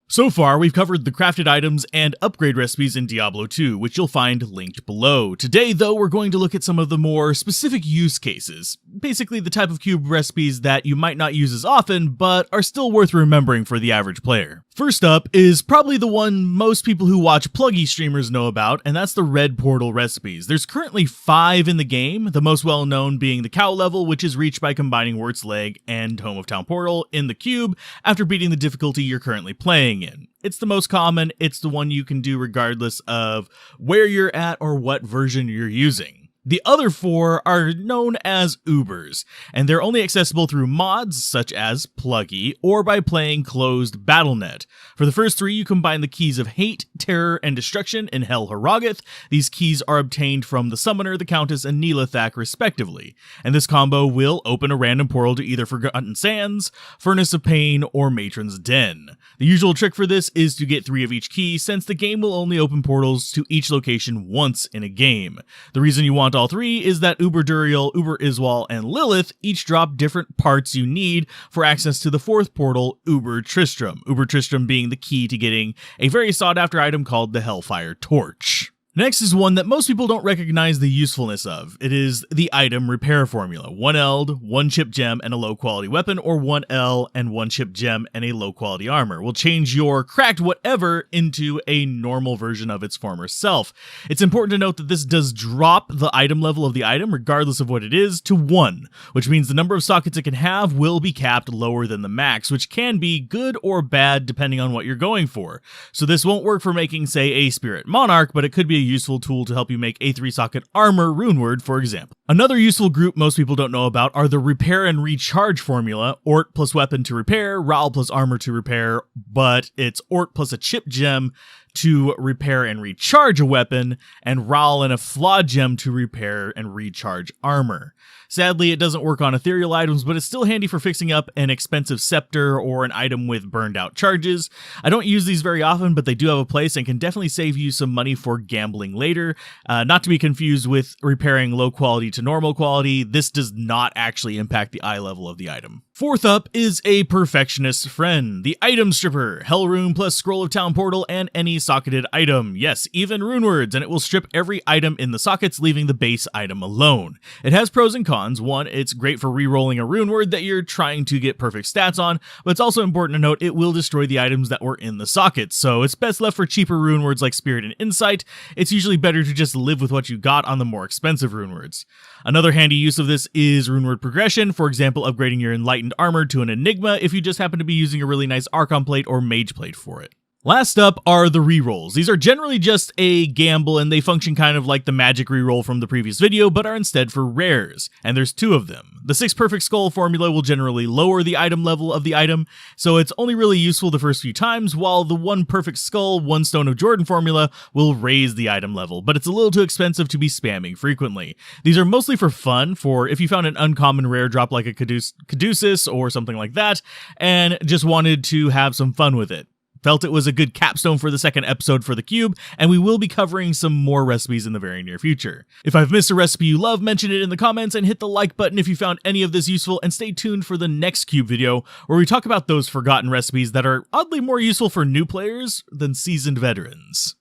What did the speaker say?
So far, we've covered the crafted items and upgrade recipes in Diablo 2, which you'll find linked below. Today, though, we're going to look at some of the more specific use cases. Basically, the type of cube recipes that you might not use as often, but are still worth remembering for the average player. First up is probably the one most people who watch pluggy streamers know about, and that's the red portal recipes. There's currently 5 in the game, the most well-known being the cow level, which is reached by combining Wurt's Leg and Home of Town Portal in the cube after beating the difficulty you're currently playing in. It's the most common, it's the one you can do regardless of where you're at or what version you're using. The other 4 are known as Ubers, and they're only accessible through mods such as Pluggy or by playing closed BattleNet. For the first 3, you combine the keys of Hate, Terror, and Destruction in Hel Haragoth. These keys are obtained from the Summoner, the Countess, and Neelathak respectively, and this combo will open a random portal to either Forgotten Sands, Furnace of Pain, or Matron's Den. The usual trick for this is to get 3 of each key, since the game will only open portals to each location once in a game. The reason you want all 3 is that Uber Duriel, Uber Iswal, and Lilith each drop different parts you need for access to the 4th portal, Uber Tristram. Uber Tristram being the key to getting a very sought after item called the Hellfire Torch. Next is one that most people don't recognize the usefulness of. It is the item repair formula. 1 Eld, 1 chip gem, and a low quality weapon, or 1 L and 1 chip gem and a low quality armor will change your cracked whatever into a normal version of its former self. It's important to note that this does drop the item level of the item, regardless of what it is, to 1, which means the number of sockets it can have will be capped lower than the max, which can be good or bad depending on what you're going for. So this won't work for making, say, a Spirit Monarch, but it could be a useful tool to help you make a 3-socket armor runeward, for example. Another useful group most people don't know about are the repair and recharge formula. Ort plus weapon to repair, Ral plus armor to repair, but it's Ort plus a chip gem to repair and recharge a weapon, and Ral and a flawed gem to repair and recharge armor. Sadly, it doesn't work on ethereal items, but it's still handy for fixing up an expensive scepter or an item with burned out charges. I don't use these very often, but they do have a place and can definitely save you some money for gambling later. Not to be confused with repairing low quality to normal quality, this does not actually impact the eye level of the item. Fourth up is a perfectionist friend, the Item Stripper. Hell Rune plus Scroll of Town Portal and any socketed item. Yes, even runewords, and it will strip every item in the sockets, leaving the base item alone. It has pros and cons. One, it's great for re-rolling a rune word that you're trying to get perfect stats on, but it's also important to note it will destroy the items that were in the sockets, so it's best left for cheaper rune words like Spirit and Insight. It's usually better to just live with what you got on the more expensive rune words. Another handy use of this is rune word progression, for example, upgrading your Enlightened Armor to an Enigma if you just happen to be using a really nice Archon plate or Mage plate for it. Last up are the rerolls. These are generally just a gamble and they function kind of like the magic reroll from the previous video, but are instead for rares, and there's 2 of them. The 6 Perfect Skull formula will generally lower the item level of the item, so it's only really useful the first few times, while the 1 Perfect Skull, 1 Stone of Jordan formula will raise the item level, but it's a little too expensive to be spamming frequently. These are mostly for fun, for if you found an uncommon rare drop like a Caduceus or something like that, and just wanted to have some fun with it. Felt it was a good capstone for the second episode for the cube, and we will be covering some more recipes in the very near future. If I've missed a recipe you love, mention it in the comments and hit the like button if you found any of this useful, and stay tuned for the next cube video where we talk about those forgotten recipes that are oddly more useful for new players than seasoned veterans.